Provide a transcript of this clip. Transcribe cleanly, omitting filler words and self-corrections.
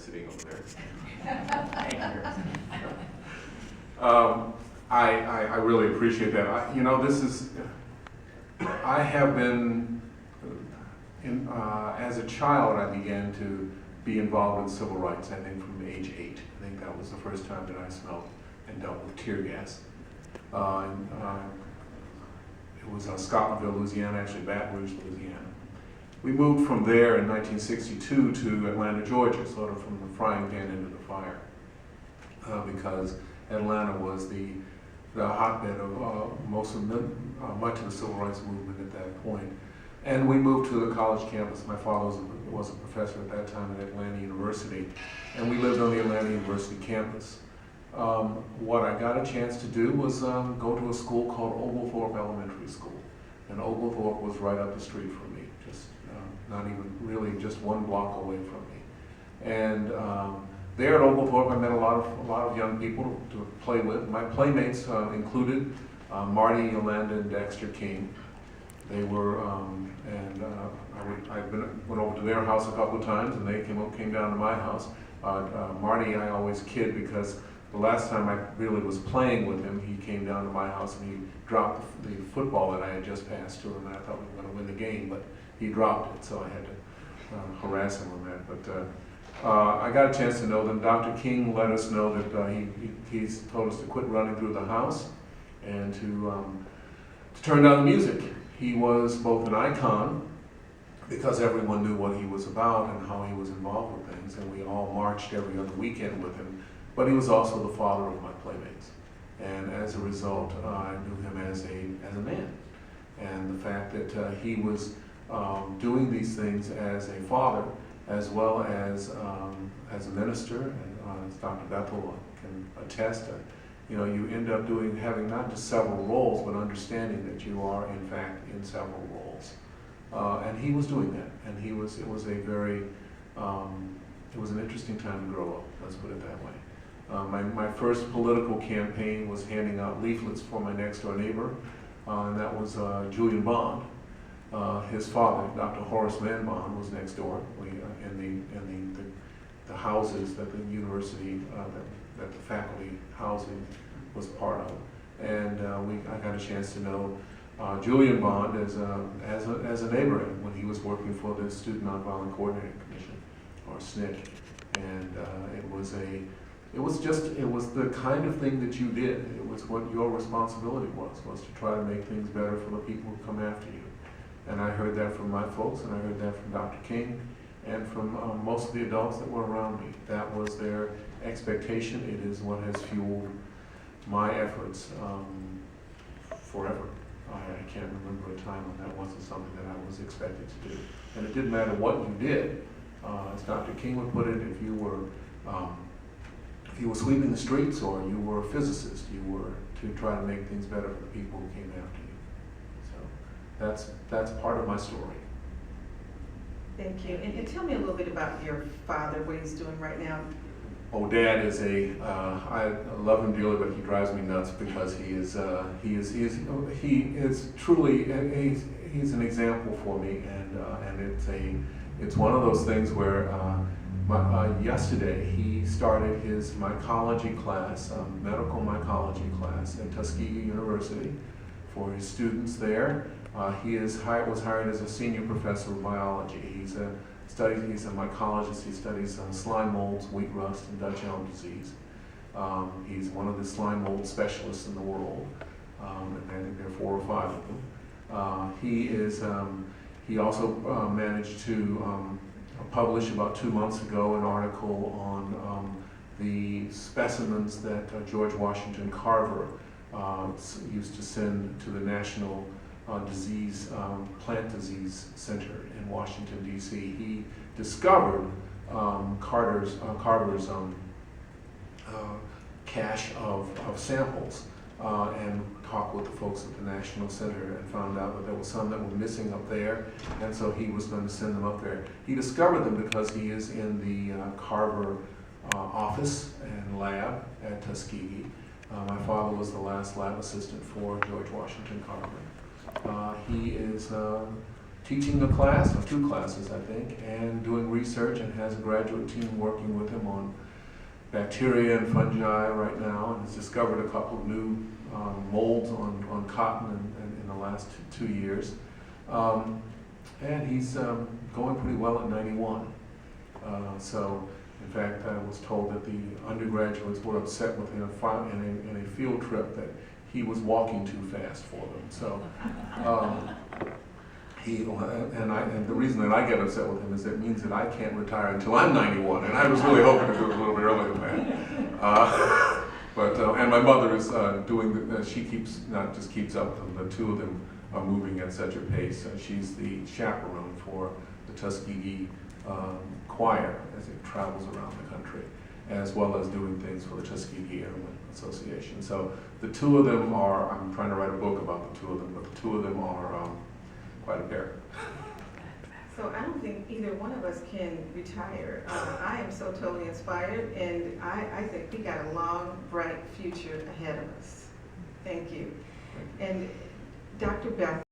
sitting over there. Thank you. I really appreciate that. I have been, as a child, I began to be involved in civil rights, I think from age 8. I think that was the first time that I smelled and dealt with tear gas. It was Scotlandville, Louisiana, actually Baton Rouge, Louisiana. We moved from there in 1962 to Atlanta, Georgia, sort of from the frying pan into the fire, because Atlanta was the hotbed of much of the civil rights movement at that point. And we moved to the college campus. My father was a professor at that time at Atlanta University, and we lived on the Atlanta University campus. What I got a chance to do was go to a school called Oglethorpe Elementary School. And Oglethorpe was right up the street from me, just not even really just 1 block away from me. And there at Oglethorpe, I met a lot of young people to play with. My playmates included Marty, Yolanda, and Dexter King. They were, I went over to their house a couple of times, and they came down to my house. Marty, I always kid because the last time I really was playing with him, he came down to my house and he dropped the football that I had just passed to him, and I thought we were going to win the game, but he dropped it, so I had to harass him on that. But I got a chance to know them. Dr. King let us know that he's told us to quit running through the house and to turn down the music. He was both an icon, because everyone knew what he was about and how he was involved with things, and we all marched every other weekend with him. But he was also the father of my playmates, and as a result, I knew him as a man. And the fact that he was doing these things as a father, as well as a minister, and as Dr. Bethel can attest, you end up having not just several roles, but understanding that you are in fact in several roles. And he was doing that, and it was an interesting time to grow up, let's put it that way. My first political campaign was handing out leaflets for my next door neighbor, and that was Julian Bond. His father, Dr. Horace Van Bond, was next door in the houses that the university, that the faculty housing was part of. And I got a chance to know Julian Bond as a neighbor when he was working for the Student Nonviolent Coordinating Commission, or SNCC. And it was the kind of thing that you did. It was what your responsibility was to try to make things better for the people who come after you. And I heard that from my folks, and I heard that from Dr. King, and from most of the adults that were around me. That was their expectation. It is what has fueled my efforts forever. I can't remember a time when that wasn't something that I was expected to do. And it didn't matter what you did. As Dr. King would put it, if you were sweeping the streets, or you were a physicist, you were to try to make things better for the people who came after you. So that's part of my story. Thank you. And tell me a little bit about your father, what he's doing right now. Oh, Dad is I love him dearly, but he drives me nuts because he is truly, he's an example for me, and it's one of those things where yesterday he started his mycology class, medical mycology class at Tuskegee University for his students there. He was hired as a senior professor of biology. He's a mycologist. He studies slime molds, wheat rust, and Dutch elm disease. He's one of the slime mold specialists in the world, and I think there are 4 or 5 of them. He also managed to publish about 2 months ago an article on the specimens that George Washington Carver used to send to the National Plant Disease Center in Washington, D.C. He discovered Carver's cache of samples and talked with the folks at the National Center and found out that there were some that were missing up there, and so he was going to send them up there. He discovered them because he is in the Carver office and lab at Tuskegee. My father was the last lab assistant for George Washington Carver. He is teaching a class, or 2 classes, I think, and doing research, and has a graduate team working with him on bacteria and fungi right now, and has discovered a couple of new molds on cotton in the last 2 years. And he's going pretty well at 91. So, in fact, I was told that the undergraduates were upset with him in a field trip that he was walking too fast for them. So, and the reason that I get upset with him is it means that I can't retire until I'm 91, and I was really hoping to do it a little bit earlier than that. And my mother is doing she keeps, not just keeps up, the 2 of them are moving at such a pace. She's the chaperone for the Tuskegee choir as it travels around the country, as well as doing things for the Tuskegee Airmen Association. So the 2 of them are, I'm trying to write a book about the 2 of them, but the 2 of them are quite a pair. So I don't think either one of us can retire. I am so totally inspired, and I think we got a long, bright future ahead of us. Thank you. And Dr. Beth,